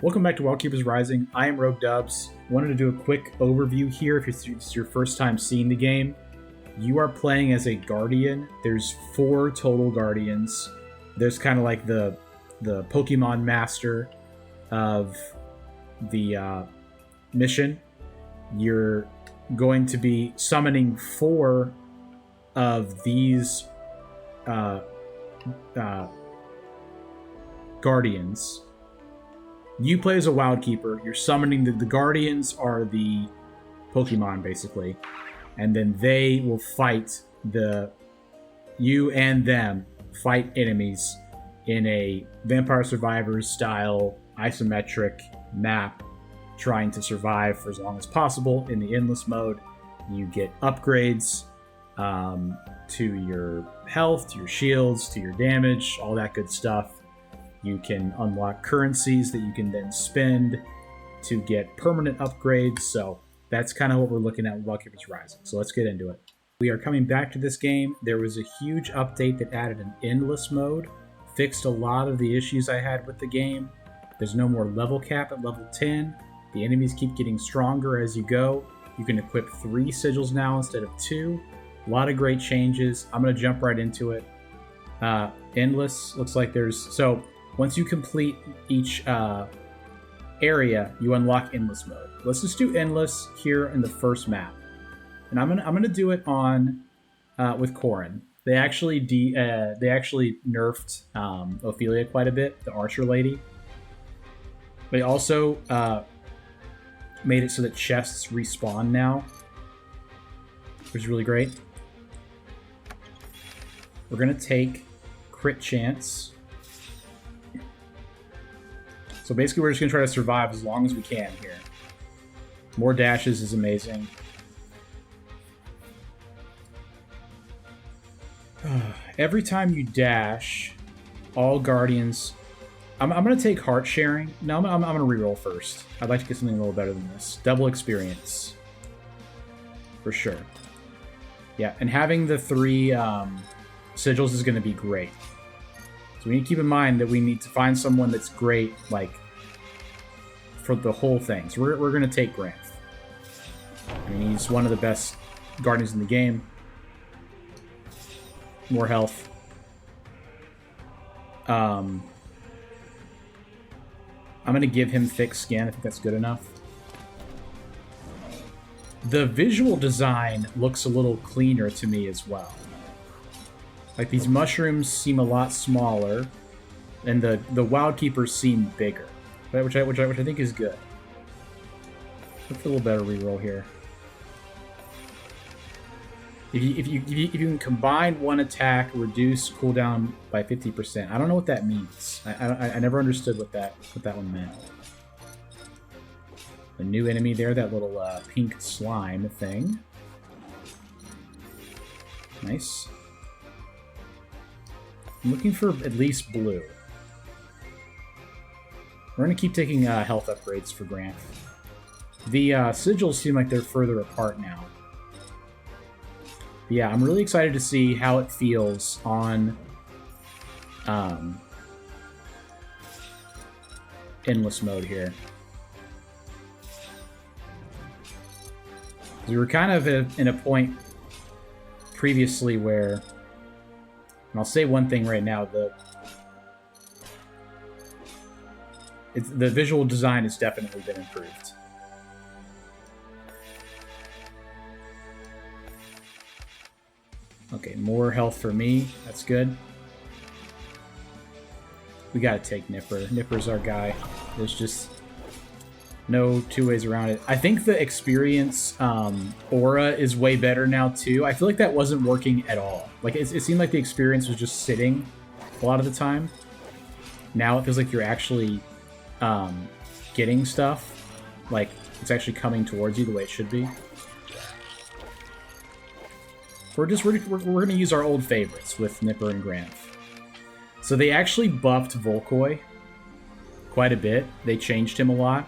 Welcome back to Wildkeepers Rising. I am Rogue Dubs. Wanted to do a quick overview here if it's your first time seeing the game. You are playing as a Guardian. There's 4 total Guardians. There's kind of like the Pokemon Master of the mission. You're going to be summoning 4 of these Guardians. You play as a Wildkeeper. You're summoning the Guardians are the Pokemon, basically. And then they will fight you and them fight enemies in a Vampire Survivors style isometric map, trying to survive for as long as possible in the endless mode. You get upgrades to your health, to your shields, to your damage, all that good stuff. You can unlock currencies that you can then spend to get permanent upgrades. So that's kind of what we're looking at with Wildkeepers Rising. So let's get into it. We are coming back to this game. There was a huge update that added an endless mode, fixed a lot of the issues I had with the game. There's no more level cap at level 10. The enemies keep getting stronger as you go. You can equip 3 sigils now instead of 2. A lot of great changes. I'm going to jump right into it. Endless looks like so once you complete each area, you unlock endless mode. Let's just do endless here in the first map, and I'm gonna do it on with Corrin. They actually nerfed Ophelia quite a bit, the archer lady. They also made it so that chests respawn now, which is really great. We're gonna take crit chance. So basically, we're just going to try to survive as long as we can here. More dashes is amazing. Every time you dash, all Guardians... I'm going to take heart sharing. No, I'm going to reroll first. I'd like to get something a little better than this. Double experience. For sure. Yeah, and having the 3 sigils is going to be great. So we need to keep in mind that we need to find someone that's great, like, for the whole thing. So we're going to take Grant. I mean, he's one of the best Guardians in the game. More health. I'm going to give him thick skin. I think that's good enough. The visual design looks a little cleaner to me as well. Like, these mushrooms seem a lot smaller, and the Wildkeepers seem bigger, right? which I think is good. Look for a little better reroll here. If you can combine one attack, reduce cooldown by 50%. I don't know what that means. I never understood what that one meant. A new enemy there, that little pink slime thing. Nice. I'm looking for at least blue. We're going to keep taking health upgrades for Grant. The sigils seem like they're further apart now. But yeah, I'm really excited to see how it feels on endless mode here. We were kind of in a point previously where... And I'll say one thing right now, the visual design has definitely been improved. Okay, more health for me. That's good. We gotta take Nipper. Nipper's our guy. There's just no 2 ways around it. I think the experience aura is way better now, too. I feel like that wasn't working at all. Like, it seemed like the experience was just sitting a lot of the time. Now it feels like you're actually getting stuff. Like, it's actually coming towards you the way it should be. We're going to use our old favorites with Nipper and Grant. So they actually buffed Volkoi quite a bit. They changed him a lot.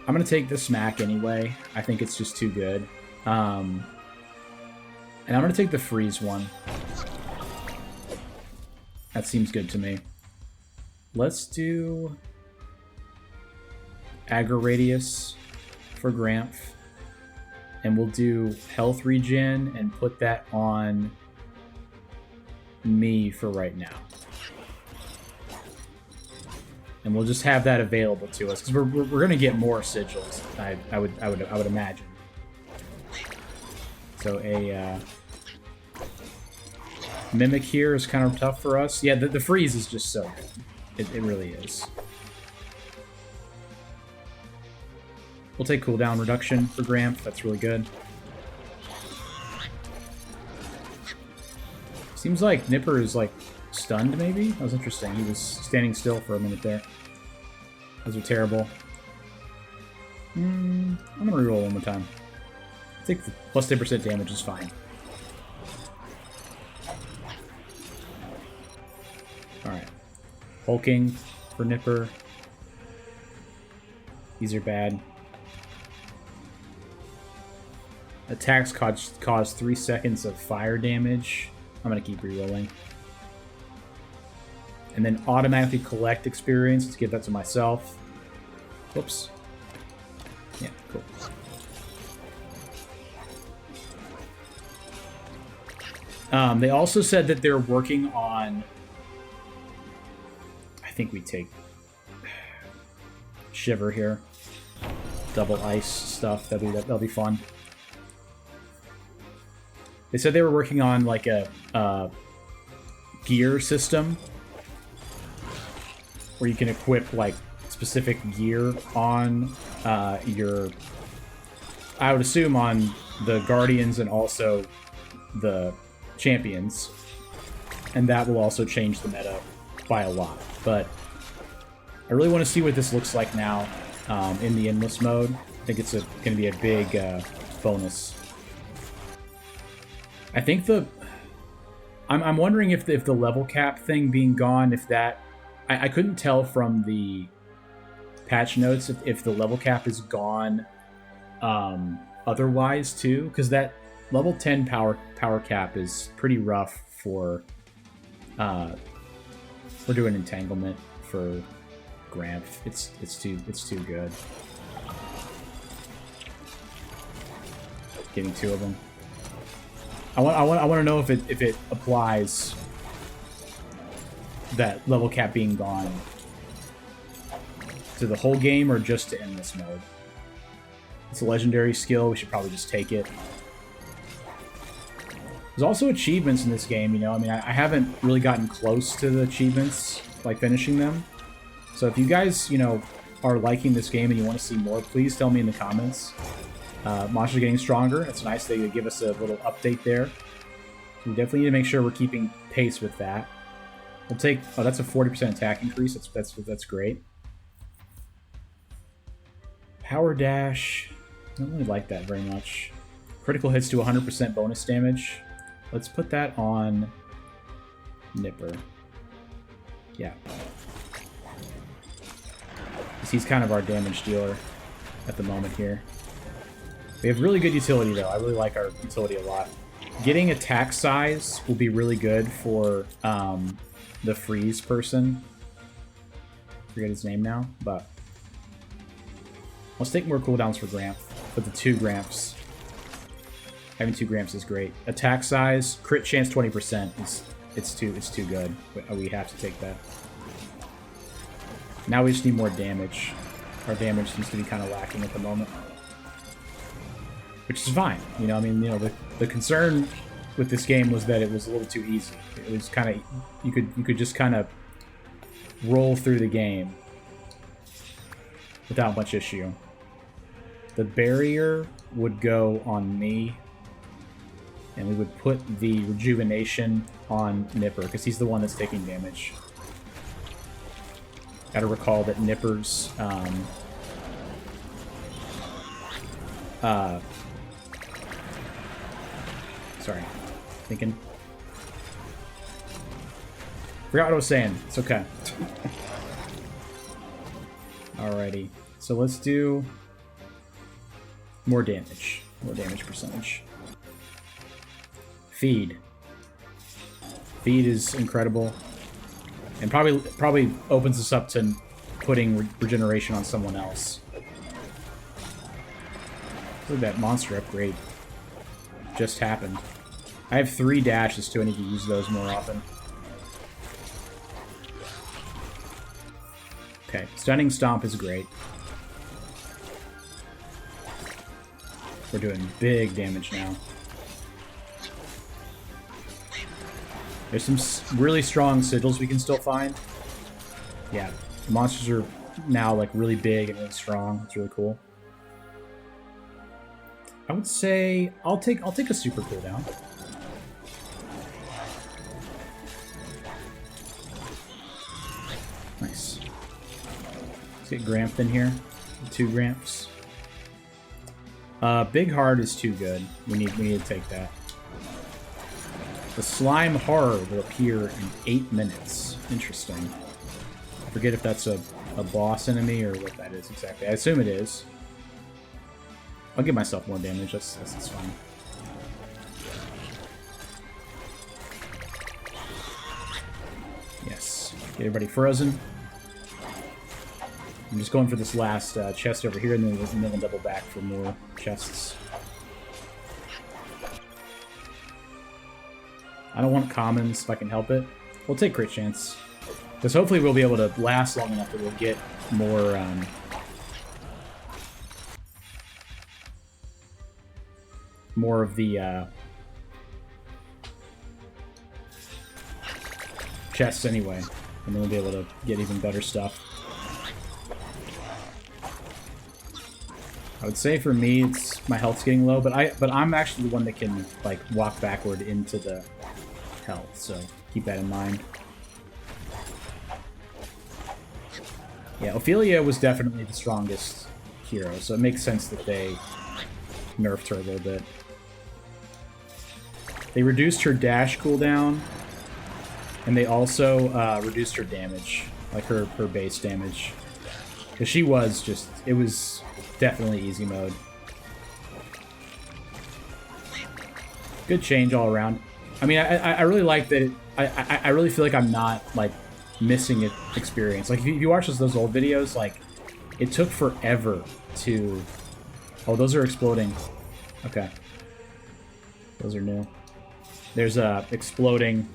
I'm going to take the smack anyway. I think it's just too good. And I'm going to take the freeze one. That seems good to me. Let's do... aggro radius for Gramph. And we'll do health regen and put that on me for right now. And we'll just have that available to us, because we're going to get more sigils, I would imagine. So a Mimic here is kind of tough for us. Yeah, the freeze is just so good. It really is. We'll take cooldown reduction for Gramph. That's really good. Seems like Nipper is, like, stunned, maybe? That was interesting. He was standing still for a minute there. Those are terrible. I'm gonna reroll one more time. I think the plus 10% damage is fine. Alright. Hulking for Nipper. These are bad. Attacks cause 3 seconds of fire damage. I'm going to keep rerolling. And then automatically collect experience. Let's give that to myself. Whoops. Yeah, cool. They also said that they're working on... I think we take Shiver here. Double ice stuff. That'll be fun. They said they were working on like a gear system where you can equip like specific gear on your, I would assume on the Guardians and also the Champions, and that will also change the meta by a lot. But I really want to see what this looks like now in the Endless mode. I think it's going to be a big bonus. I think I'm wondering if the level cap thing being gone, if that... I couldn't tell from the patch notes if the level cap is gone otherwise too, because that level 10 power cap is pretty rough for we're doing entanglement for Gramph. It's too good. Getting 2 of them. I want to know if it applies, that level cap being gone, to the whole game or just to Endless mode. It's a legendary skill. We should probably just take it. There's also achievements in this game, you know. I mean, I haven't really gotten close to the achievements, like finishing them. So if you guys, you know, are liking this game and you want to see more, please tell me in the comments. Monsters are getting stronger. It's nice that you give us a little update there. We definitely need to make sure we're keeping pace with that. We'll take... Oh, that's a 40% attack increase. That's great. Power Dash. I don't really like that very much. Critical hits to 100% bonus damage. Let's put that on Nipper. Yeah. He's kind of our damage dealer at the moment here. We have really good utility, though. I really like our utility a lot. Getting attack size will be really good for the freeze person. I forget his name now, but let's take more cooldowns for Gramph. But the 2 Gramphs. Having 2 Gramphs is great. Attack size, crit chance 20%. It's too good. We have to take that. Now we just need more damage. Our damage seems to be kind of lacking at the moment. Which is fine. You know, I mean, you know, the concern with this game was that it was a little too easy. It was kind of... You could just kind of roll through the game without much issue. The barrier would go on me, and we would put the rejuvenation on Nipper, because he's the one that's taking damage. Gotta recall that Nipper's sorry, thinking. Forgot what I was saying. It's okay. Alrighty, so let's do more damage. More damage percentage. Feed. Feed is incredible, and probably opens us up to putting regeneration on someone else. Look at that monster upgrade. Just happened. I have 3 dashes too. I need to use those more often. Okay, Stunning Stomp is great. We're doing big damage now. There's some really strong sigils we can still find. Yeah, the monsters are now like really big and really strong. It's really cool. I would say I'll take a super cooldown. Nice. Let's get Gramp in here. 2 Gramps. Big Heart is too good. We need to take that. The Slime Horror will appear in 8 minutes. Interesting. I forget if that's a boss enemy or what that is exactly. I assume it is. I'll give myself more damage. That's fine. Yes. Get everybody frozen. I'm just going for this last chest over here, and then we'll double back for more chests. I don't want commons if I can help it. We'll take crit chance. Because hopefully we'll be able to last long enough that we'll get more... more of the chests anyway, and then we'll be able to get even better stuff. I would say for me, it's my health's getting low, but I'm actually the one that can like walk backward into the health, so keep that in mind. Yeah, Ophelia was definitely the strongest hero, so it makes sense that they nerfed her a little bit. They reduced her dash cooldown, and they also reduced her damage, like her base damage. Because she was just, it was definitely easy mode. Good change all around. I mean, I really like that. I really feel like I'm not like missing it experience. Like if you watch those old videos, like it took forever to. Oh, those are exploding. Okay, those are new. There's a exploding.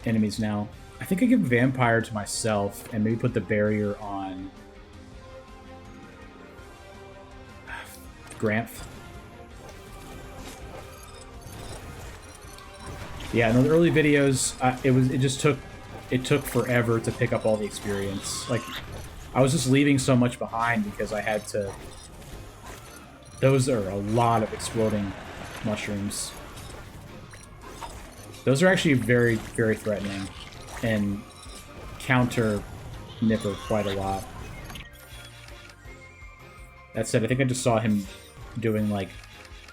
Enemies now. I think I give Vampire to myself and maybe put the barrier on Gramp. Yeah, in the early videos, it took forever to pick up all the experience. Like, I was just leaving so much behind because I had to. Those are a lot of exploding mushrooms. Those are actually very, very threatening and counter Nipper quite a lot. That said, I think I just saw him doing like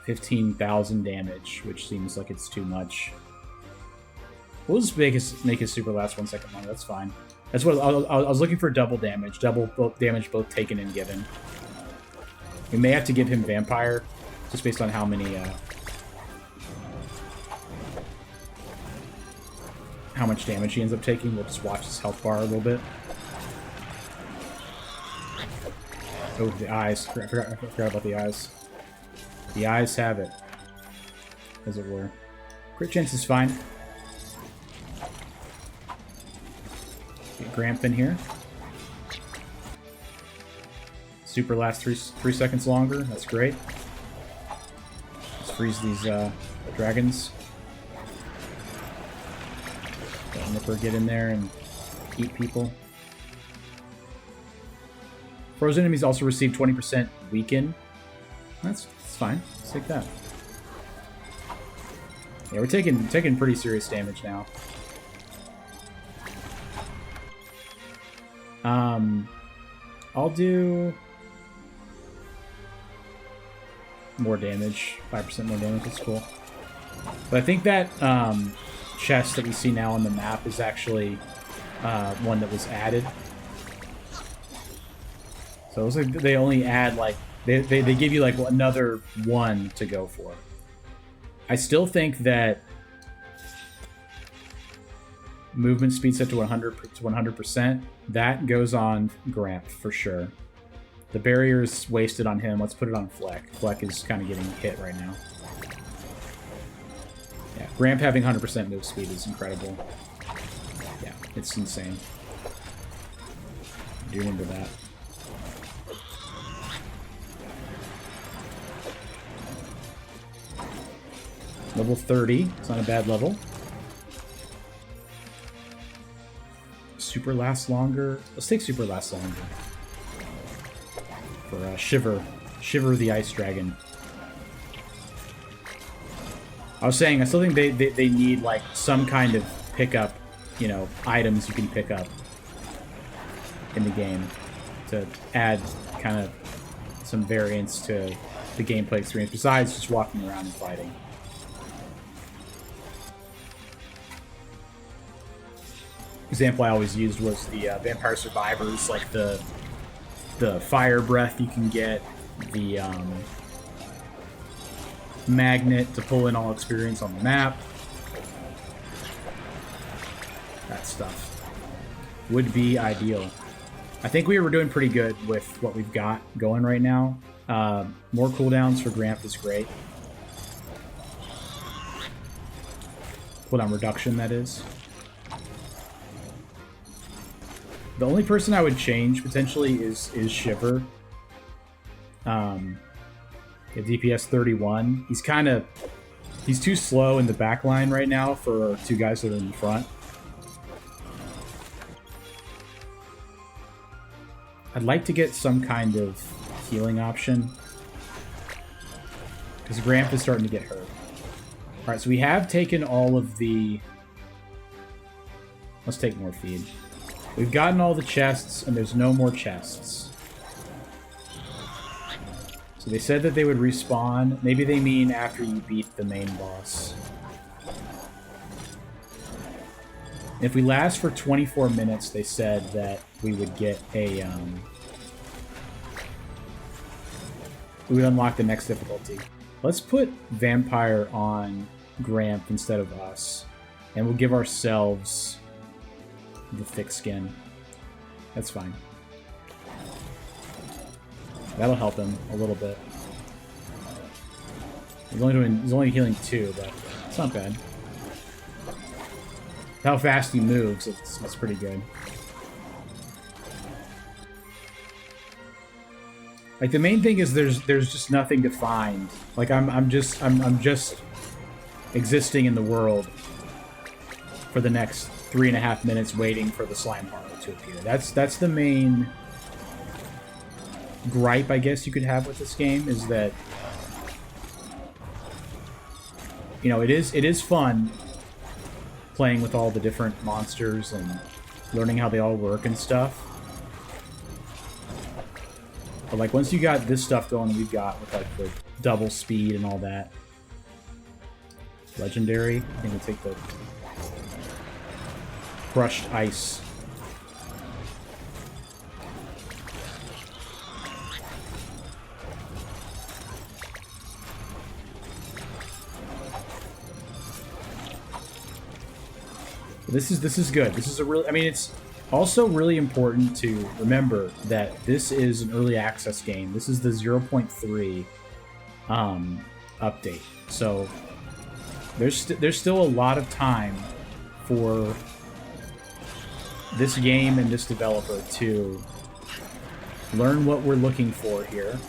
15,000 damage, which seems like it's too much. We'll just make his super last 1 second longer. That's fine. That's what I was looking for. Double damage, damage both taken and given. We may have to give him Vampire, just based on how many. How much damage he ends up taking. We'll just watch his health bar a little bit. Oh, the eyes. I forgot about the eyes. The eyes have it, as it were. Crit chance is fine. Get Gramp in here. Super lasts 3 seconds longer. That's great. Let's freeze these dragons. Let Nipper get in there and eat people. Frozen enemies also receive 20% weaken. That's fine. Let's take that. Yeah, we're taking pretty serious damage now. I'll do more damage. 5% more damage. That's cool. But I think that chest that we see now on the map is actually one that was added. So it looks like they only add like they give you like another one to go for. I still think that movement speed set to 100%. That goes on Gramp for sure. The barrier is wasted on him. Let's put it on Fleck. Fleck is kind of getting hit right now. Yeah, Gramp having 100% move speed is incredible. Yeah, it's insane. I do remember that. Level 30. It's not a bad level. Super lasts longer. Let's take Super lasts longer. For Shiver. Shiver the Ice Dragon. I was saying, I still think they need, like, some kind of pickup, you know, items you can pick up in the game to add kind of some variance to the gameplay experience besides just walking around and fighting. Example I always used was the Vampire Survivors, like the fire breath you can get, the magnet to pull in all experience on the map. That stuff would be ideal. I think we were doing pretty good with what we've got going right now. More cooldowns for Gramp is great. Cooldown reduction, that is. The only person I would change potentially is Shiver. At DPS 31. He's too slow in the back line right now for our two guys that are in the front. I'd like to get some kind of healing option, because Gramp is starting to get hurt. Alright, so we have taken all of the... Let's take more feed. We've gotten all the chests, and there's no more chests. So they said that they would respawn. Maybe they mean after you beat the main boss. If we last for 24 minutes, they said that we would get a... we would unlock the next difficulty. Let's put Vampire on Gramp instead of us. And we'll give ourselves the thick skin. That's fine. That'll help him a little bit. He's only healing 2, but it's not bad. How fast he moves, it's pretty good. Like, the main thing is there's just nothing to find. Like, I'm just existing in the world for the next 3.5 minutes waiting for the slime horror to appear. That's the main gripe, I guess, you could have with this game, is that, you know, it is fun playing with all the different monsters and learning how they all work and stuff. But, like, once you got this stuff going, we've got with, like, the double speed and all that. Legendary. I think we'll take the crushed ice. This is good. This is a really... I mean, it's also really important to remember that this is an early access game. This is the 0.3 update. So there's still a lot of time for this game and this developer to learn what we're looking for here,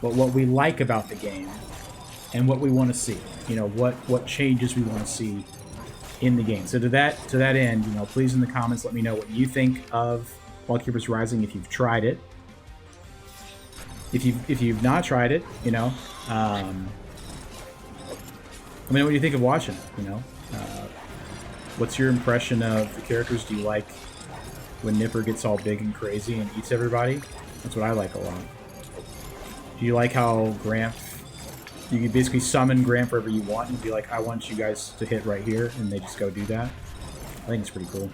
but what we like about the game, and what we want to see. You know, what changes we want to see in the game. So to that end, you know, please in the comments let me know what you think of Wildkeepers Rising if you've tried it. If you've not tried it, you know, let me know what you think of watching it. You know, what's your impression of the characters? Do you like when Nipper gets all big and crazy and eats everybody? That's what I like a lot. Do you like how Gramp, you can basically summon Gramp wherever you want and be like, I want you guys to hit right here, and they just go do that? I think it's pretty cool.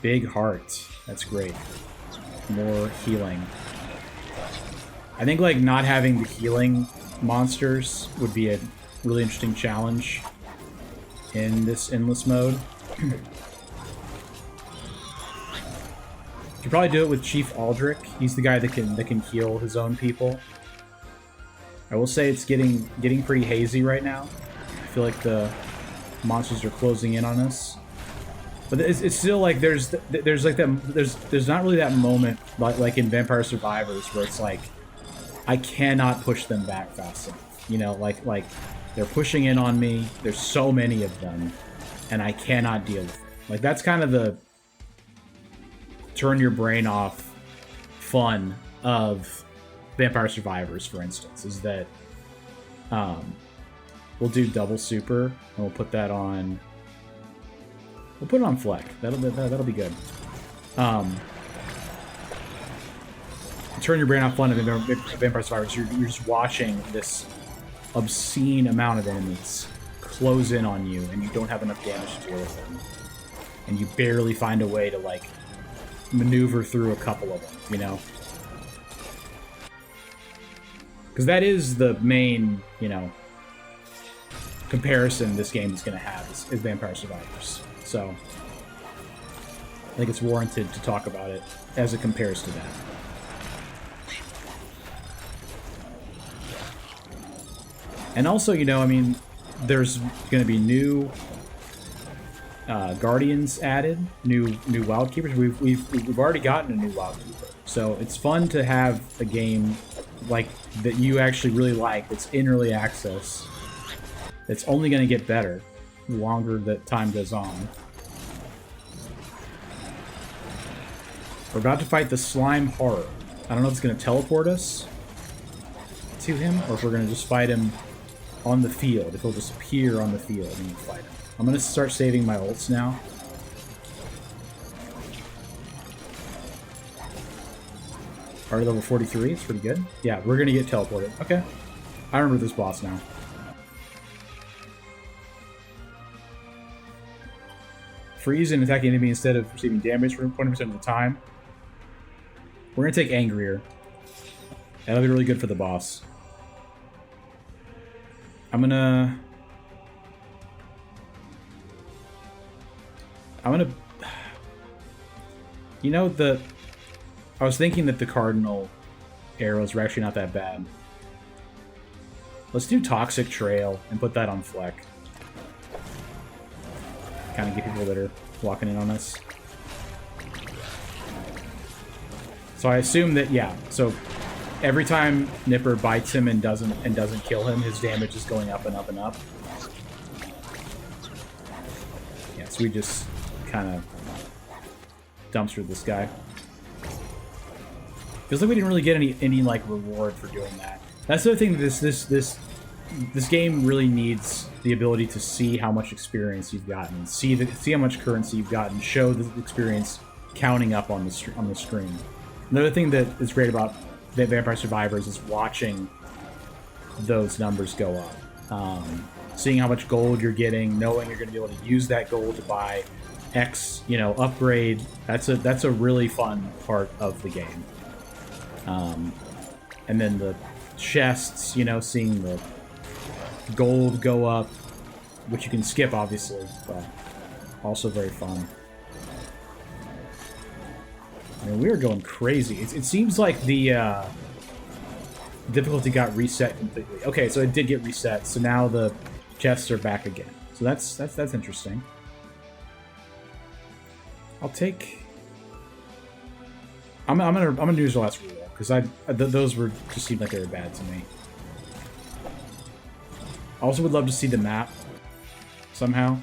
Big heart. That's great. More healing. I think, like, not having the healing monsters would be a really interesting challenge in this endless mode. You could probably do it with Chief Aldrich. He's the guy that can heal his own people. I will say it's getting pretty hazy right now. I feel like the monsters are closing in on us. But it's still like there's like that there's not really that moment like in Vampire Survivors where it's like I cannot push them back fast enough. You know, like they're pushing in on me. There's so many of them, and I cannot deal with it. Like that's kind of the turn your brain off fun of Vampire Survivors, for instance, is that we'll do double super and we'll put that on. We'll put it on Fleck. That'll be good. Turn your brain off fun of Vampire Survivors. You're just watching this obscene amount of enemies close in on you, and you don't have enough damage to deal with them, and you barely find a way to like maneuver through a couple of them. You know, because that is the main comparison this game is going to have is Vampire Survivors. So I think it's warranted to talk about it as it compares to that. And also, I mean, there's going to be new Guardians added, new Wildkeepers. We've already gotten a new Wildkeeper, so it's fun to have a game like that you actually really like that's in early access. It's only going to get better the longer that time goes on. We're about to fight the Slime Horror. I don't know if it's going to teleport us to him, or if we're going to just fight him on the field. If he'll just appear on the field and we fight him. I'm going to start saving my ults now. Already level 43, it's pretty good. Yeah, we're going to get teleported. Okay. I remember this boss now. Freeze and attack the enemy instead of receiving damage for 20% of the time. We're going to take Angrier. That'll be really good for the boss. I'm gonna... I was thinking that the Cardinal arrows were actually not that bad. Let's do Toxic Trail and put that on Fleck. Kind of get people that are walking in on us. So I assume that, yeah, so every time Nipper bites him and doesn't kill him, his damage is going up and up and up. Yeah, so we just kind of dumpstered this guy. Feels like we didn't really get any like reward for doing that. That's the other thing. This game really needs the ability to see how much experience you've gotten, see how much currency you've gotten, show the experience counting up on the screen. Another thing that is great about Vampire Survivors is watching those numbers go up. Seeing how much gold you're getting, knowing you're going to be able to use that gold to buy X, upgrade. That's a really fun part of the game. And then the chests, seeing the gold go up, which you can skip obviously, but also very fun. I mean, we are going crazy. It seems like the difficulty got reset completely. Okay, so it did get reset, so now the chests are back again. So that's interesting. I'll take. I'm gonna use the last reroll because those were just seemed like they were bad to me. I also would love to see the map somehow.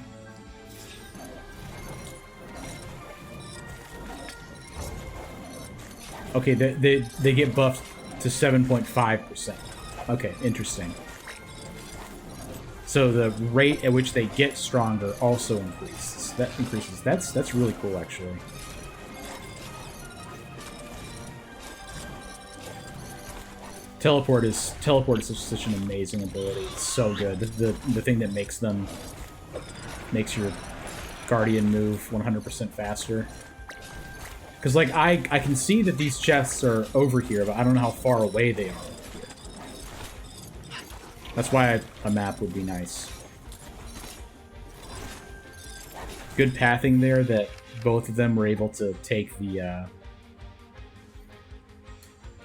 Okay, they get buffed to 7.5%. Okay, interesting. So the rate at which they get stronger also increases. That increases. That's really cool, actually. Teleport is such an amazing ability. It's so good. The thing that makes your Guardian move 100% faster. Because, like, I can see that these chests are over here, but I don't know how far away they are over here. That's why a map would be nice. Good pathing there that both of them were able to take the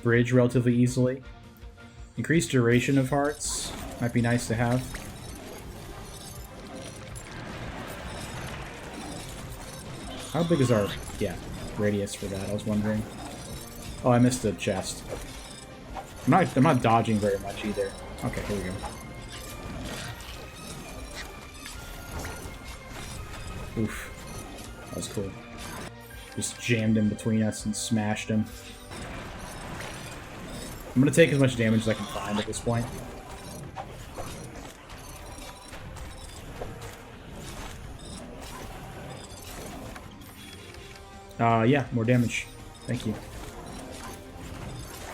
bridge relatively easily. Increased duration of hearts might be nice to have. How big is our radius for that? I was wondering. Oh, I missed the chest. I'm not dodging very much either. Okay, here we go. Oof. That was cool. Just jammed in between us and smashed him. I'm gonna take as much damage as I can find at this point. Yeah, more damage. Thank you.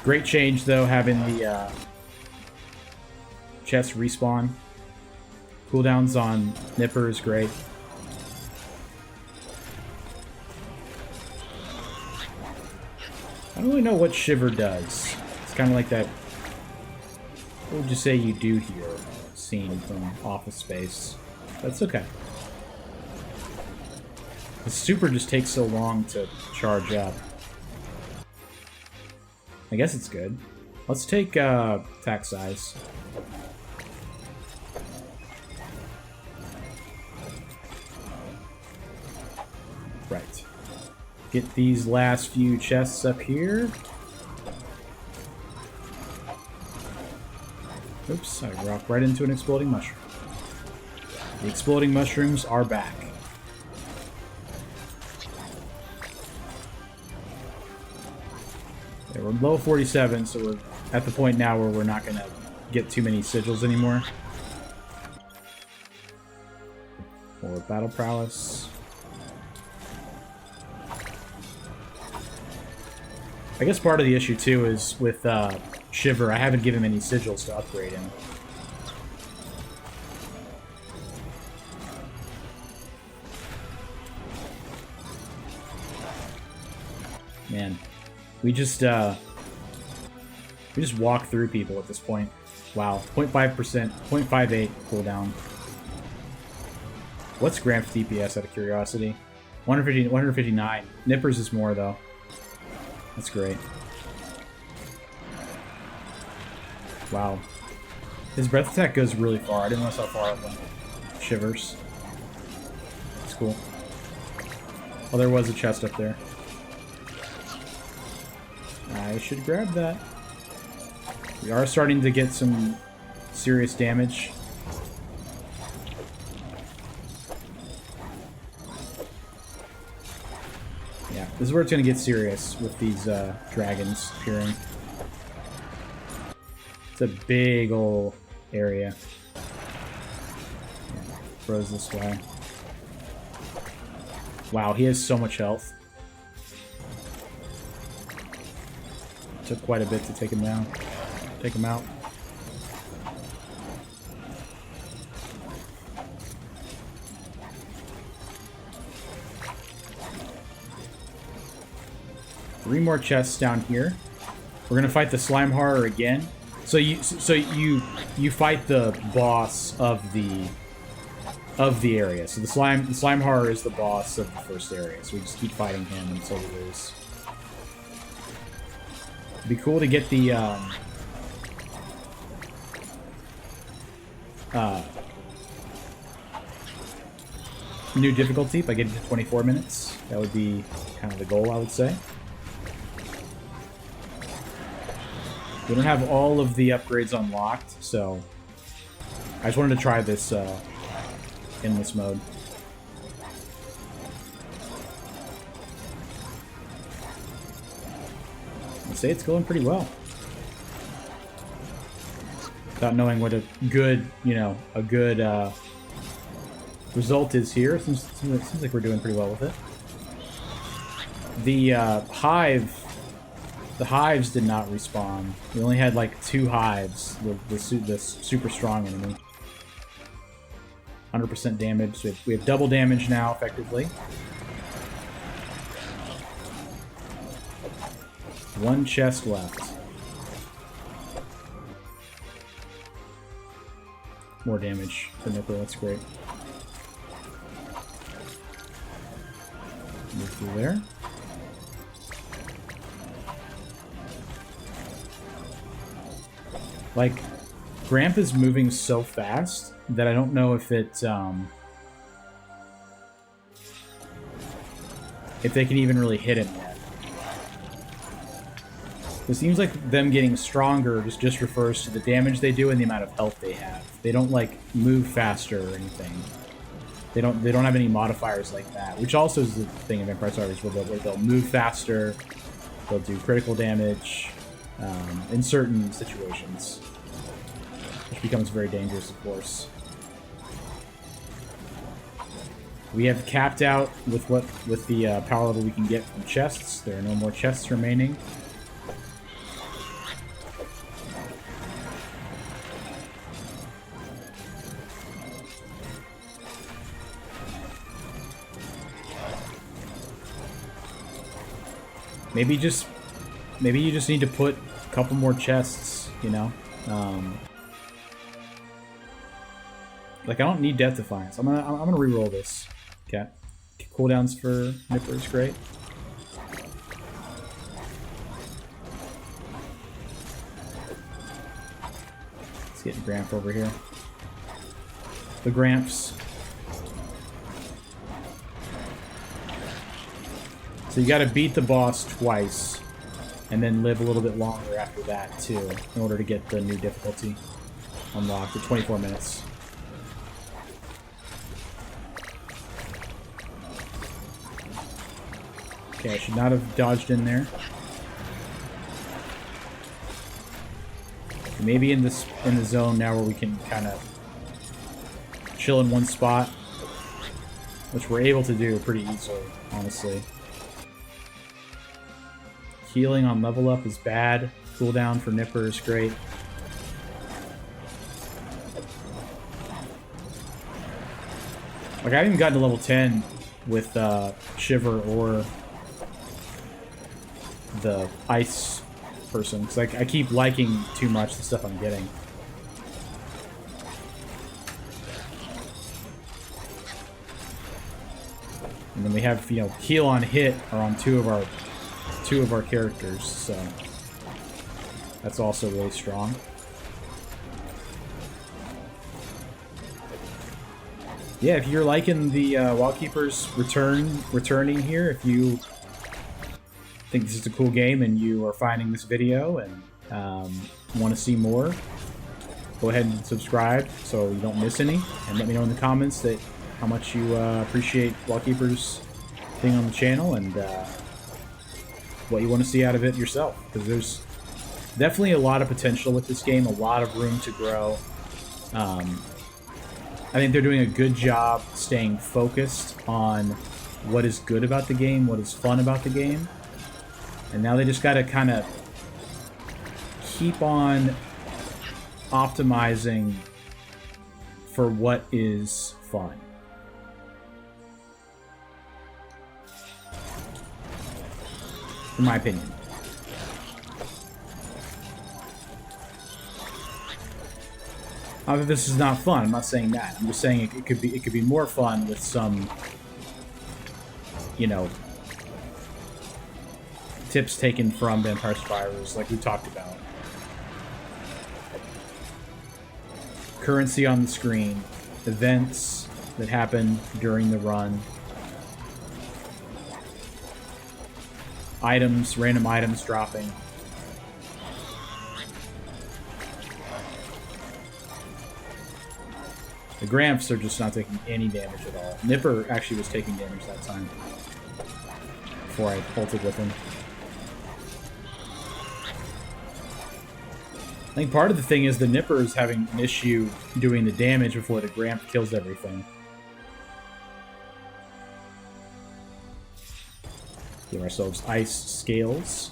Great change, though, having the chest respawn. Cooldowns on Nipper is great. I don't really know what Shiver does. It's kind of like that, what would you say you do here, scene from Office Space. That's okay. The super just takes so long to charge up. I guess it's good. Let's take attack size. Right. Get these last few chests up here. Oops, I rocked right into an exploding mushroom. The exploding mushrooms are back. Okay, we're below 47, so we're at the point now where we're not going to get too many sigils anymore. Or battle prowess. I guess part of the issue, too, is with Shiver, I haven't given him any sigils to upgrade him. Man, we just walk through people at this point. Wow, 0.5%, 0.58 cooldown. What's Gramps DPS out of curiosity? 150, 159. Nipper's is more, though. That's great. Wow. His breath attack goes really far. I didn't notice how far it went. Shivers. That's cool. Oh, there was a chest up there. I should grab that. We are starting to get some serious damage. Yeah, this is where it's going to get serious with these dragons appearing. It's a big ol' area. Yeah, throws this way. Wow, he has so much health. Took quite a bit to take him down. Take him out. Three more chests down here. We're gonna fight the slime horror again. So you fight the boss of the area. So the slime horror is the boss of the first area. So we just keep fighting him until we lose. It'd be cool to get the new difficulty by getting to 24 minutes. That would be kind of the goal, I would say. We don't have all of the upgrades unlocked, so I just wanted to try this in this mode. I'd say it's going pretty well. Without knowing what a good, result is here. It seems like we're doing pretty well with it. The hives did not respawn. We only had like 2 hives. The super strong enemy. 100% damage. So we have double damage now, effectively. 1 chest left. more damage for Nipper. That's great. Move through there. Like, Gramp is moving so fast that I don't know if it, if they can even really hit him yet. It seems like them getting stronger just refers to the damage they do and the amount of health they have. They don't, like, move faster or anything. They don't have any modifiers like that, which also is the thing in Vampire Survivors where they'll move faster, they'll do critical damage in certain situations, which becomes very dangerous, of course. We have capped out with the power level we can get from chests. There are no more chests remaining. Maybe you just need to put a couple more chests, you know? Like, I don't need Death Defiance. I'm gonna re-roll this. Okay. Cooldowns for Nipper is great. Let's get Gramp over here. The Gramps. So you gotta beat the boss twice, and then live a little bit longer after that, too, in order to get the new difficulty unlocked at 24 minutes. Okay, I should not have dodged in there. Maybe in the zone now where we can kind of chill in one spot, which we're able to do pretty easily, honestly. Healing on level up is bad. Cooldown for Nipper is great. Like, I haven't even gotten to level 10 with Shiver or the ice person, because I keep liking too much the stuff I'm getting. And then we have, you know, heal on hit are on two of our characters, so that's also really strong. Yeah, if you're liking the Wildkeepers returning here, if you think this is a cool game and you are finding this video and want to see more, go ahead and subscribe so you don't miss any, and let me know in the comments that how much you appreciate Wildkeepers being on the channel and what you want to see out of it yourself, because there's definitely a lot of potential with this game, a lot of room to grow. I think they're doing a good job staying focused on what is good about the game, what is fun about the game. And now they just got to kind of keep on optimizing for what is fun. In my opinion. This is not fun. I'm not saying that. I'm just saying it could be more fun with some, you know, tips taken from Vampire Survivors, like we talked about. Currency on the screen, events that happen during the run, items, random items dropping. The Gramps are just not taking any damage at all. Nipper actually was taking damage that time before I ulted with him. I think part of the thing is the Nipper is having an issue doing the damage before the Gramp kills everything. Give ourselves ice scales.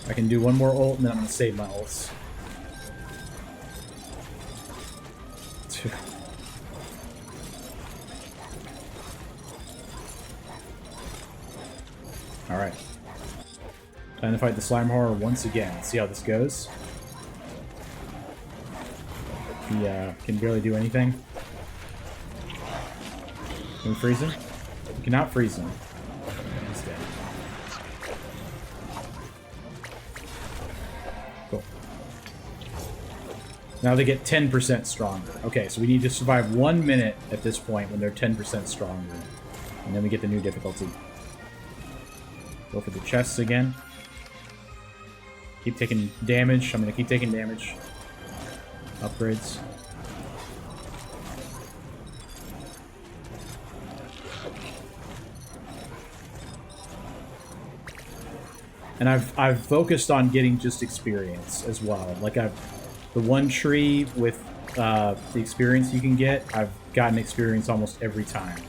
I can do one more ult and then I'm going to save my ults. Alright. Time to fight the slime horror once again. Let's see how this goes. He can barely do anything. Can we freeze him? We cannot freeze him. He's dead. Cool. Now they get 10% stronger. Okay, so we need to survive 1 minute at this point when they're 10% stronger. And then we get the new difficulty. Go for the chests again. Keep taking damage. I'm going to keep taking damage. Upgrades. And I've focused on getting just experience as well. Like the one tree with the experience you can get, I've gotten experience almost every time,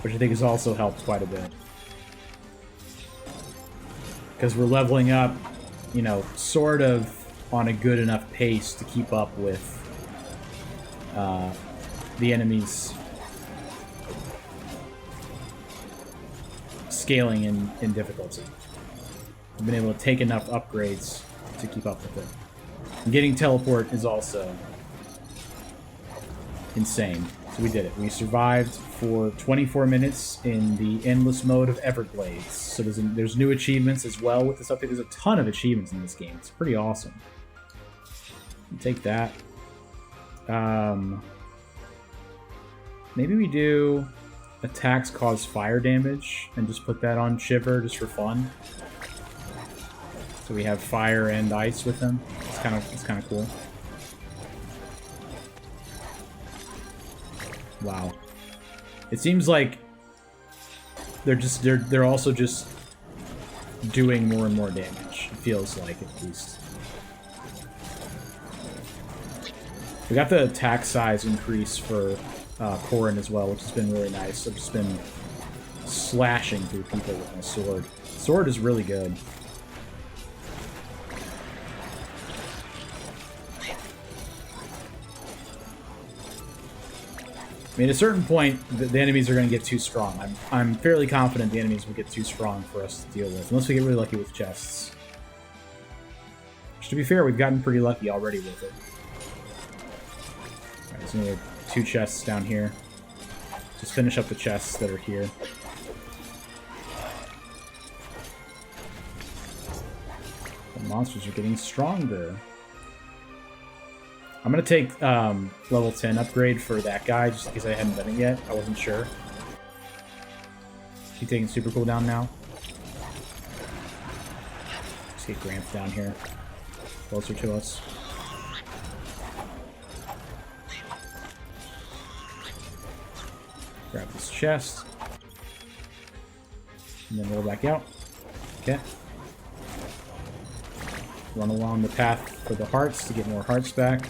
which I think has also helped quite a bit. Because we're leveling up, you know, sort of on a good enough pace to keep up with the enemies scaling in difficulty. I've been able to take enough upgrades to keep up with it. And getting teleport is also insane. So we did it. We survived for 24 minutes in the endless mode of Everglades. So there's new achievements as well with this update. There's a ton of achievements in this game. It's pretty awesome. Take that. Maybe we do attacks cause fire damage and just put that on Shiver just for fun. So we have fire and ice with them. It's kind of cool. Wow. It seems like they're also just doing more and more damage. It feels like, at least. We got the attack size increase for Corrin as well, which has been really nice. I've just been slashing through people with my sword. Sword is really good. I mean, at a certain point, the enemies are going to get too strong. I'm fairly confident the enemies will get too strong for us to deal with, unless we get really lucky with chests. Which, to be fair, we've gotten pretty lucky already with it. Alright, so we have 2 chests down here. Just finish up the chests that are here. The monsters are getting stronger. I'm going to take level 10 upgrade for that guy, just in case I hadn't done it yet. I wasn't sure. Keep taking super cooldown now. Let's get Gramps down here. Closer to us. Grab this chest. And then roll back out. Okay. Run along the path for the hearts to get more hearts back.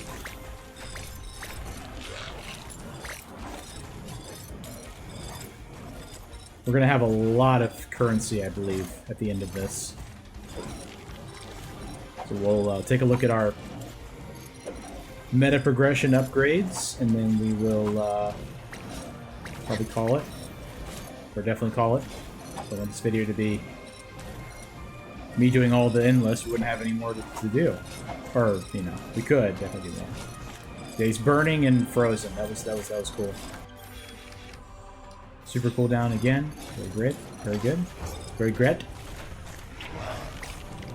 We're going to have a lot of currency, I believe, at the end of this. So we'll take a look at our meta progression upgrades, and then we will probably call it. Or definitely call it. I want this video to be me doing all the endless. We wouldn't have any more to do. Or, you know, we could definitely do more. Yeah, he's burning and frozen. That was cool. Super cooldown again. Very great. Very good. Very great.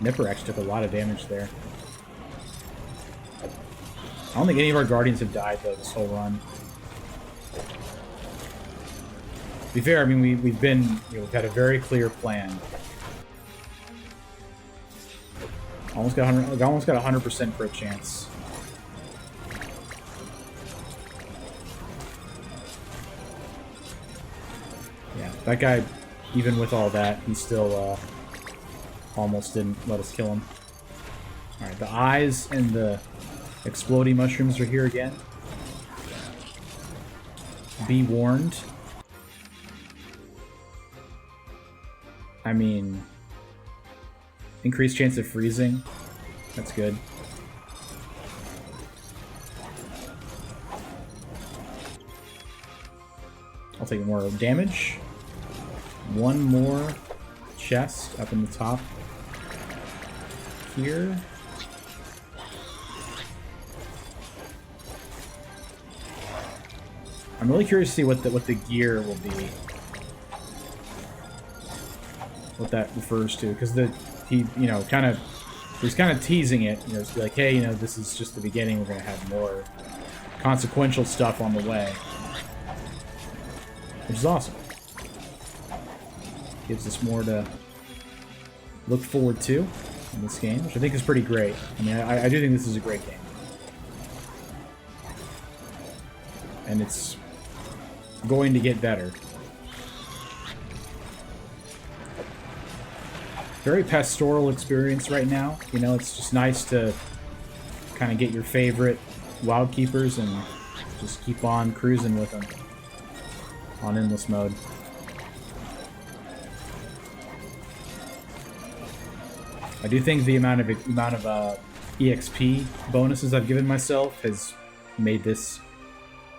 Nipper actually took a lot of damage there. I don't think any of our guardians have died though this whole run. To be fair, I mean we've we've had a very clear plan. Almost got 100% crit chance. Yeah, that guy, even with all that, he still almost didn't let us kill him. Alright, the eyes and the exploding mushrooms are here again. Be warned. I mean, increased chance of freezing. That's good. I'll take more damage. One more chest up in the top here. I'm really curious to see what the gear will be. What that refers to, because he he's kind of teasing it, you know, to be like, hey, you know, this is just the beginning. We're gonna have more consequential stuff on the way, which is awesome. Gives us more to look forward to in this game, which I think is pretty great. I mean, I do think this is a great game, and it's going to get better. Very pastoral experience right now. You know, it's just nice to kind of get your favorite Wildkeepers and just keep on cruising with them on endless mode. I do think the amount of EXP bonuses I've given myself has made this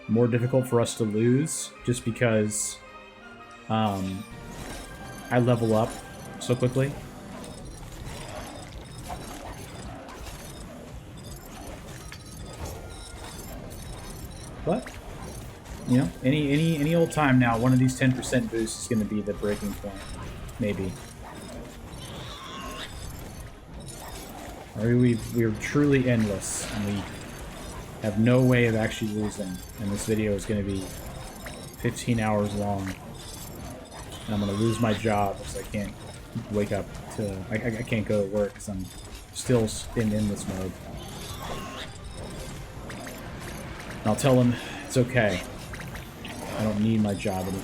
more difficult for us to lose, just because I level up so quickly. But, you know, any old time now, one of these 10% boosts is going to be the breaking point. Maybe. Or we're truly endless, and we have no way of actually losing. And this video is going to be 15 hours long. And I'm going to lose my job because I can't wake up to... I can't go to work because I'm still in endless mode. And I'll tell him it's okay. I don't need my job anymore.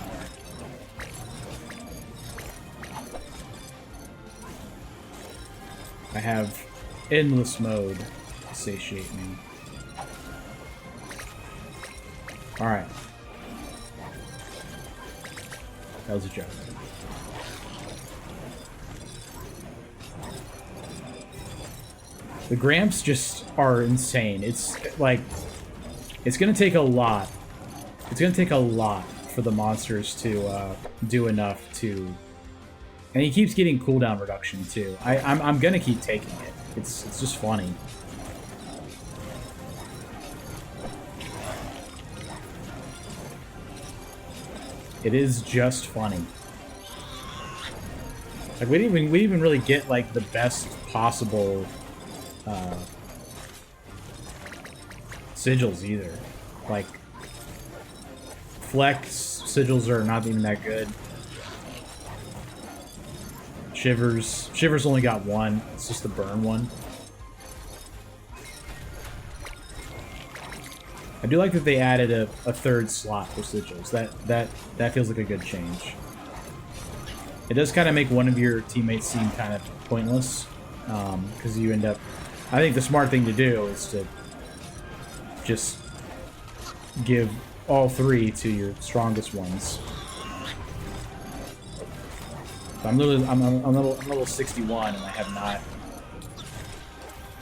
I have endless mode to satiate me. Alright. That was a joke. The Gramps just are insane. It's like... It's going to take a lot. It's going to take a lot for the monsters to do enough to... And he keeps getting cooldown reduction, too. I'm going to keep taking it. It's just funny. It is just funny. Like, we didn't even really get, like, the best possible... sigils either. Like, Flex sigils are not even that good. Shivers only got one. It's just the burn one. I do like that they added a third slot for sigils. That feels like a good change. It does kind of make one of your teammates seem kind of pointless, because you end up... I think the smart thing to do is to just give all three to your strongest ones. I'm level 61, and I have not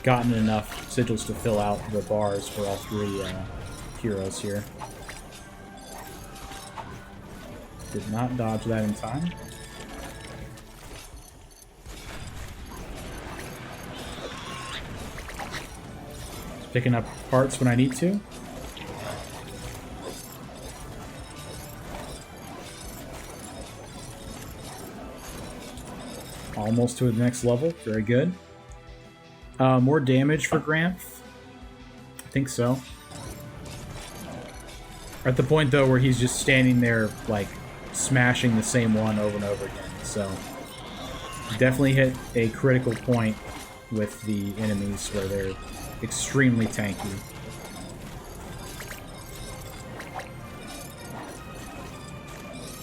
gotten enough sigils to fill out the bars for all three heroes here. Did not dodge that in time. Just picking up parts when I need to. Almost to the next level. Very good. More damage for Gramp. I think so. We're at the point, though, where he's just standing there, like, smashing the same one over and over again. So, definitely hit a critical point with the enemies where they're extremely tanky.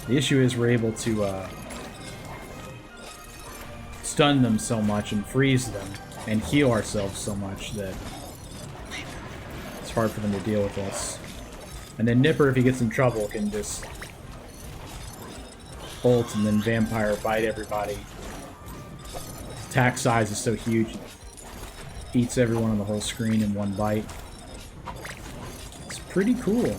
The issue is we're able to stun them so much and freeze them and heal ourselves so much that it's hard for them to deal with us. And then Nipper, if he gets in trouble, can just ult and then Vampire bite everybody. Attack size is so huge, it eats everyone on the whole screen in one bite. It's pretty cool. There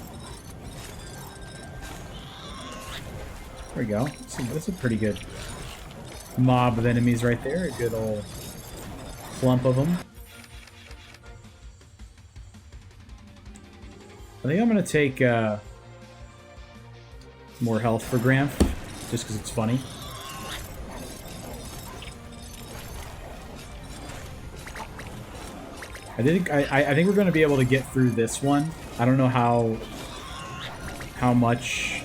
we go. That's a pretty good mob of enemies right there. A good old clump of them. I think I'm going to take more health for Gramp, just because it's funny. I think we're going to be able to get through this one. I don't know how much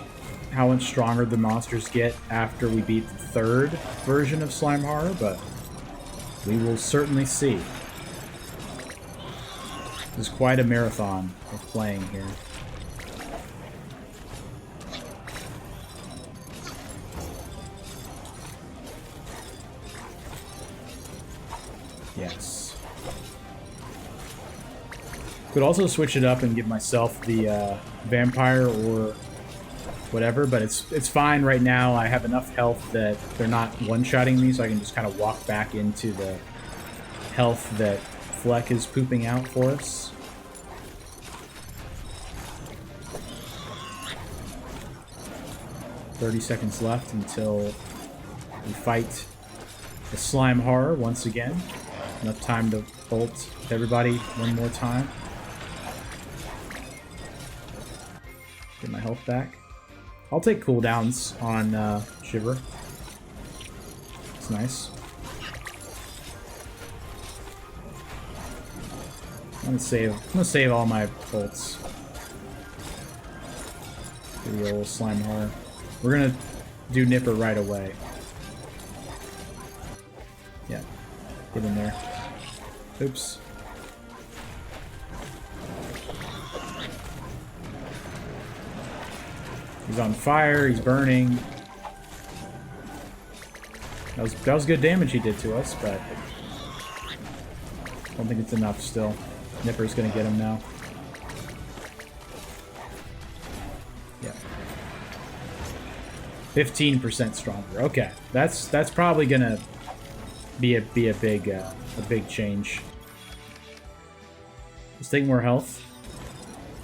stronger the monsters get after we beat the third version of Slime Horror, but we will certainly see. This is quite a marathon of playing here. Yes. Could also switch it up and give myself the vampire or whatever, but it's fine right now. I have enough health that they're not one-shotting me, so I can just kind of walk back into the health that Fleck is pooping out for us. "30 seconds left until we fight the Slime Horror once again. Enough time to bolt everybody one more time. Get my health back. I'll take cooldowns on Shiver. It's nice. I'm gonna save all my bolts for the old Slime Horror. We're gonna do Nipper right away. Yeah, get in there. Oops. He's on fire, he's burning. That was good damage he did to us, but I don't think it's enough still. Nipper's gonna get him now. Yeah. 15% stronger. Okay. That's probably gonna be a big change. Let's take more health.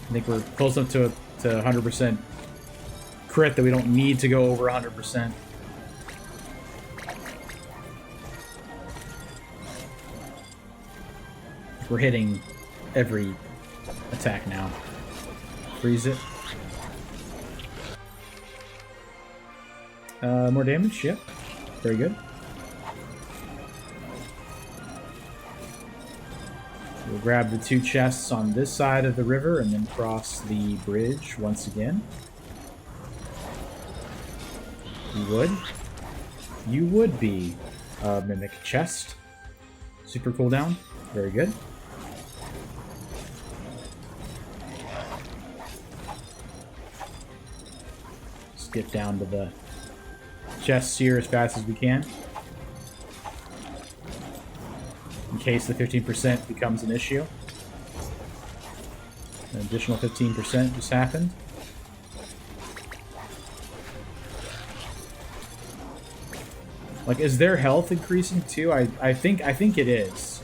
I think we're close enough to 100% crit that we don't need to go over 100%. We're hitting every attack now. Freeze it. More damage, yep. Very good. We'll grab the 2 chests on this side of the river and then cross the bridge once again. You would be Mimic chest. Super cooldown. Very good. Let's get down to the chests here as fast as we can. In case the 15% becomes an issue. An additional 15% just happened. Like, is their health increasing too? I think it is.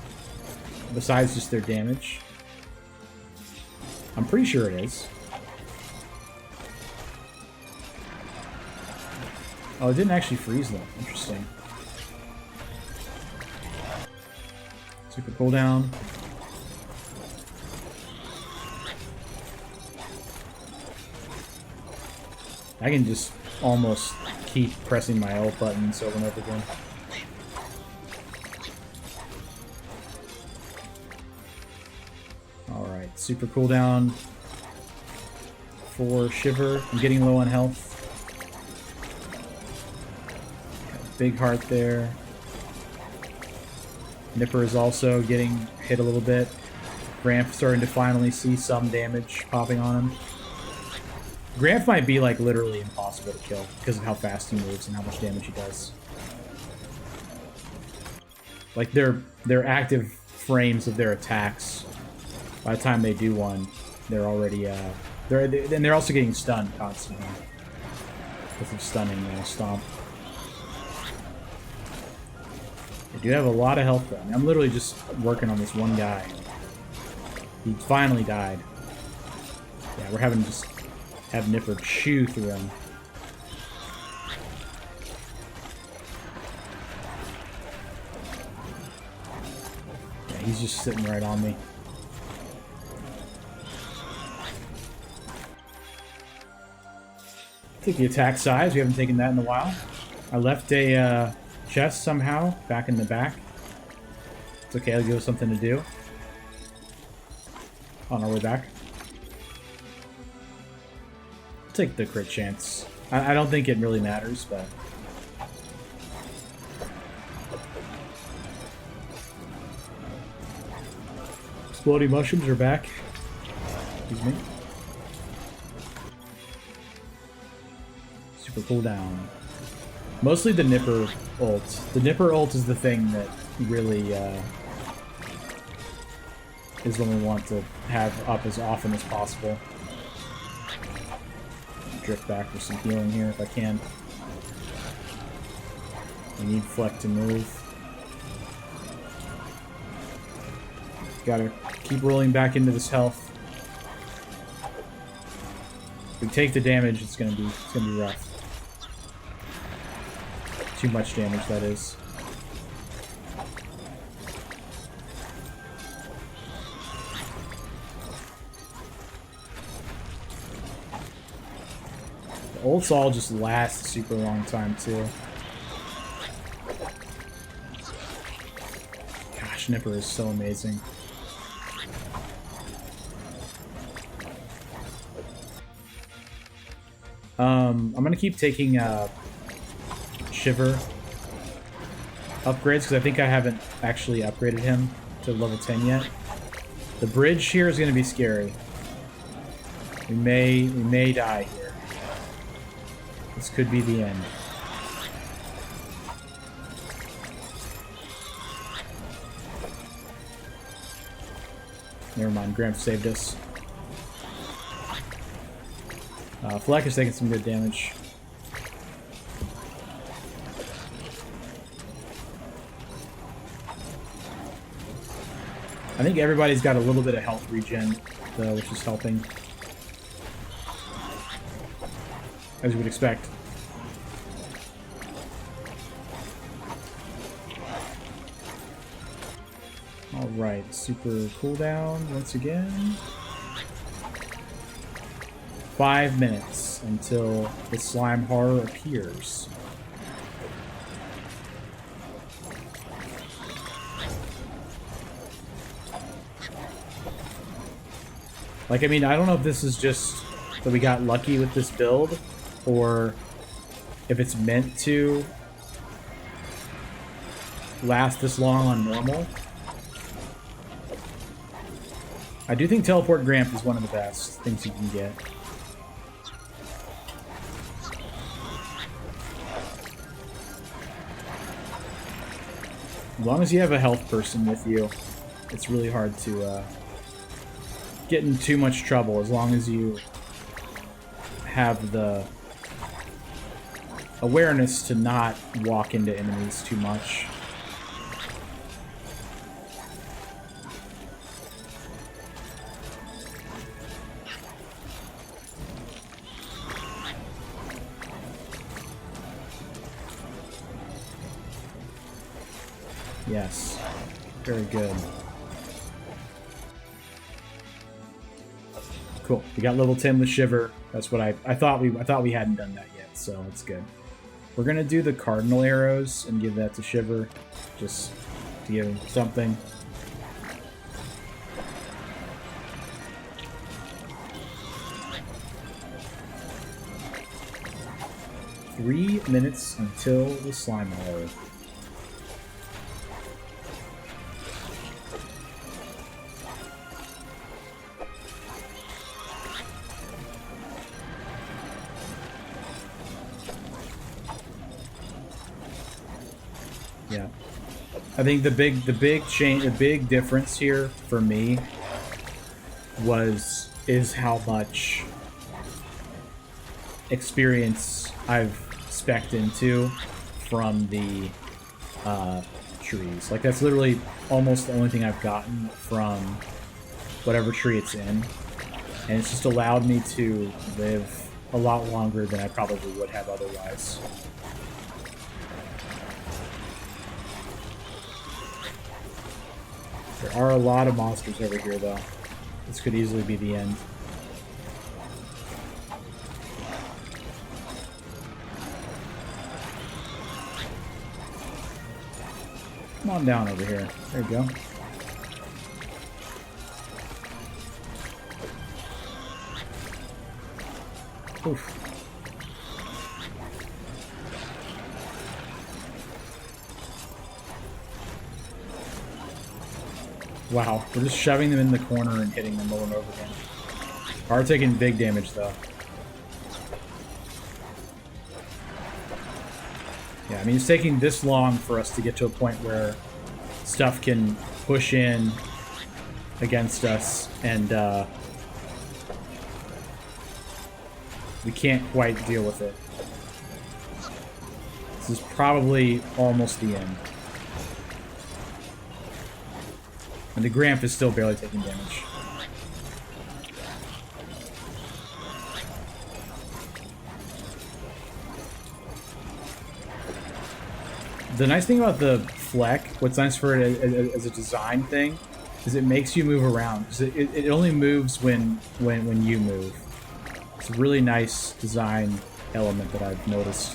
Besides just their damage. I'm pretty sure it is. Oh, it didn't actually freeze them. Interesting. Super cooldown. I can just almost keep pressing my L buttons over and over again. Alright, super cooldown for Shiver. I'm getting low on health. Got a big heart there. Nipper is also getting hit a little bit. Gramp starting to finally see some damage popping on him. Gramp might be like literally impossible to kill because of how fast he moves and how much damage he does. Like their active frames of their attacks, by the time they do one, they're already they're also getting stunned constantly because of stunning Stomp. They do have a lot of health though. I'm literally just working on this one guy. He finally died. Yeah, we're having to just have Nipper chew through him. Yeah, he's just sitting right on me. Take the attack size. We haven't taken that in a while. I left a chest somehow back in the back. It's okay. I'll give us something to do on our way back. I'll take the crit chance. I don't think it really matters, but... Exploding mushrooms are back. Excuse me. Super cooldown. Mostly the Nipper ult. The Nipper ult is the thing that really is what we want to have up as often as possible. Drift back for some healing here if I can. I need Fleck to move. Gotta keep rolling back into this health. If we take the damage, it's gonna be rough. Too much damage, that is. The ults all just last a super long time too. Gosh, Nipper is so amazing. I'm gonna keep taking Shiver upgrades because I think I haven't actually upgraded him to level 10 yet. The bridge here is gonna be scary. We may die here. This could be the end. Never mind, Gramp saved us. Fleck is taking some good damage. I think everybody's got a little bit of health regen, though, which is helping. As you would expect. Alright, super cooldown once again. 5 minutes until the slime horror appears. Like, I mean, I don't know if this is just that we got lucky with this build, or if it's meant to last this long on normal. I do think Teleport Gramp is one of the best things you can get. As long as you have a health person with you, it's really hard to get in too much trouble, as long as you have the awareness to not walk into enemies too much. Yes, very good. Cool. We got level 10 with Shiver. That's what I thought we hadn't done that yet, so that's good. We're gonna do the cardinal arrows and give that to Shiver, just to give him something. Three minutes until the slime horror. Yeah, I think the big difference here for me is how much experience I've spec'd into from the trees. Like, that's literally almost the only thing I've gotten from whatever tree it's in, and it's just allowed me to live a lot longer than I probably would have otherwise. There are a lot of monsters over here, though. This could easily be the end. Come on down over here. There you go. Oof. Wow, we're just shoving them in the corner and hitting them over and over again. Are taking big damage though. Yeah, I mean, it's taking this long for us to get to a point where stuff can push in against us, and we can't quite deal with it. This is probably almost the end. And the Gramp is still barely taking damage. The nice thing about the Fleck, what's nice for it as a design thing, is it makes you move around. It only moves when you move. It's a really nice design element that I've noticed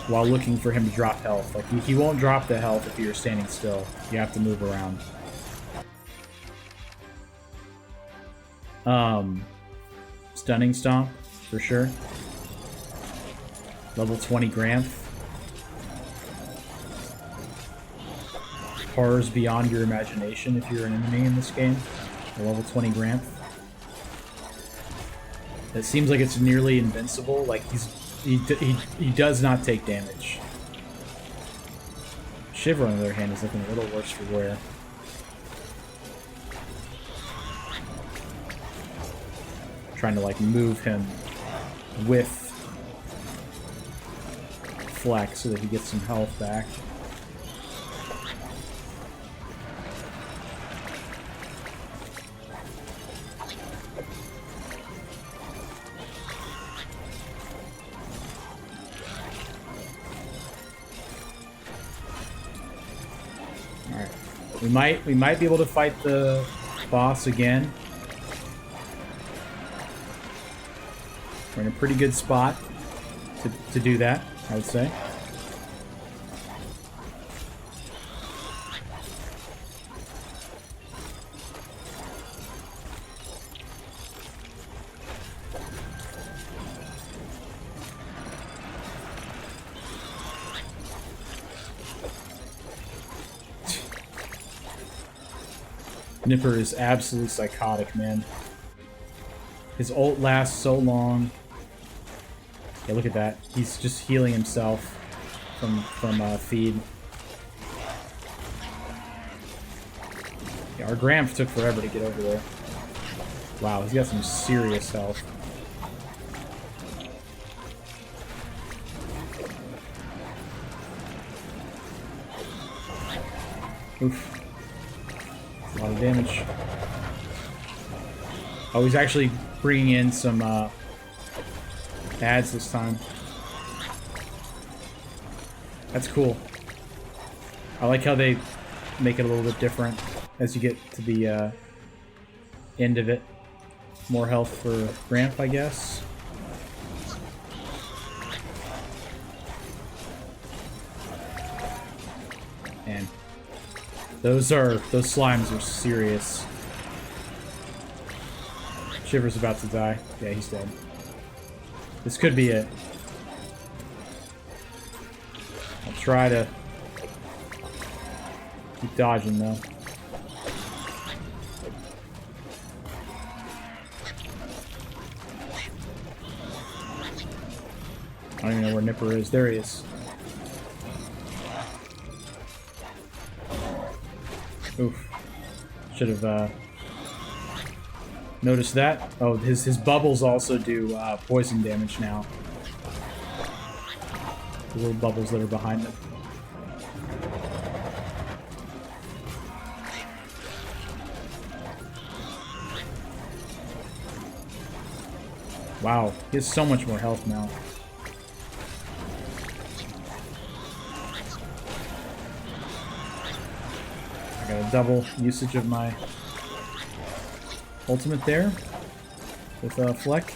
while looking for him to drop health. Like, he won't drop the health if you're standing still. You have to move around. Stunning Stomp, for sure. Level 20 Gramp. Horrors beyond your imagination if you're an enemy in this game. A level 20 Gramp. It seems like it's nearly invincible. Like, he does not take damage. Shiver, on the other hand, is looking a little worse for wear. Trying to, like, move him with Fleck so that he gets some health back. Alright. We might be able to fight the boss again. We're in a pretty good spot to do that, I would say. Nipper is absolutely psychotic, man. His ult lasts so long. Yeah, look at that. He's just healing himself from feed. Yeah, our Gramp took forever to get over there. Wow, he's got some serious health. Oof. A lot of damage. Oh, he's actually bringing in some ads this time. That's cool. I like how they make it a little bit different as you get to the end of it. More health for Gramp, I guess. And those slimes are serious. Shiver's about to die. Yeah, he's dead. This could be it. I'll try to keep dodging, though. I don't even know where Nipper is. There he is. Oof. Should have noticed that. Oh, his bubbles also do poison damage now. The little bubbles that are behind him. Wow, he has so much more health now. I got a double usage of my ultimate there with Fleck.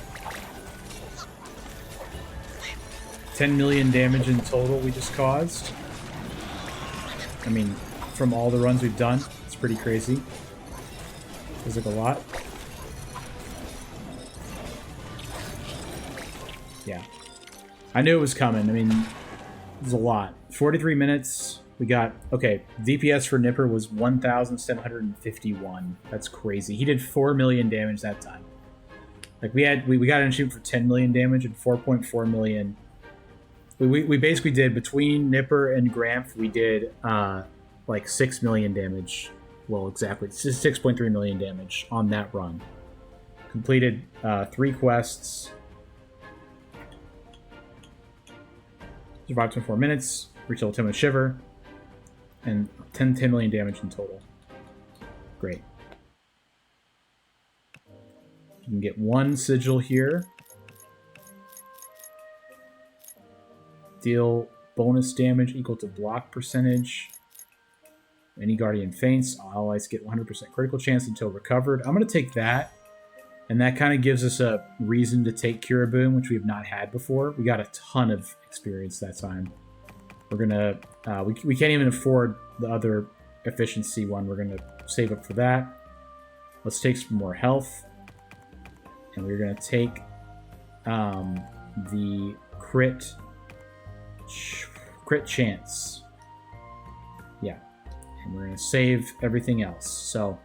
10 million damage in total we just caused. I mean, from all the runs we've done. It's pretty crazy. Feels like a lot. Yeah. I knew it was coming. I mean, it was a lot. 43 minutes. We got... Okay, DPS for Nipper was 1,751. That's crazy. He did 4 million damage that time. Like, we got an achievement for 10 million damage and 4.4 million. We basically did, between Nipper and Gramp, we did, like, 6 million damage. Well, exactly. 6.3 million damage on that run. Completed 3 quests. Survived 24 minutes. Reached level 10 with Shiver. And 10 million damage in total. Great. You can get 1 sigil here. Deal bonus damage equal to block percentage. Any Guardian faints, allies get 100% critical chance until recovered. I'm going to take that. And that kind of gives us a reason to take Cura Boom, which we have not had before. We got a ton of experience that time. We're going to... we can't even afford the other efficiency one. We're going to save up for that. Let's take some more health. And we're going to take the crit chance. Yeah. And we're going to save everything else. So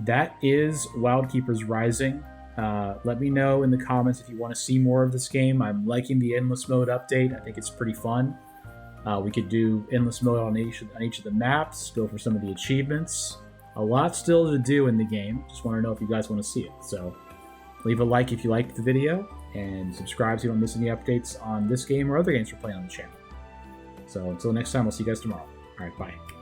that is Wildkeepers Rising. Let me know in the comments if you want to see more of this game. I'm liking the Endless Mode update. I think it's pretty fun. We could do Endless Mode on each of the maps, go for some of the achievements. A lot still to do in the game. Just want to know if you guys want to see it. So leave a like if you liked the video, and subscribe so you don't miss any updates on this game or other games we're playing on the channel. So until next time, I'll see you guys tomorrow. All right, bye.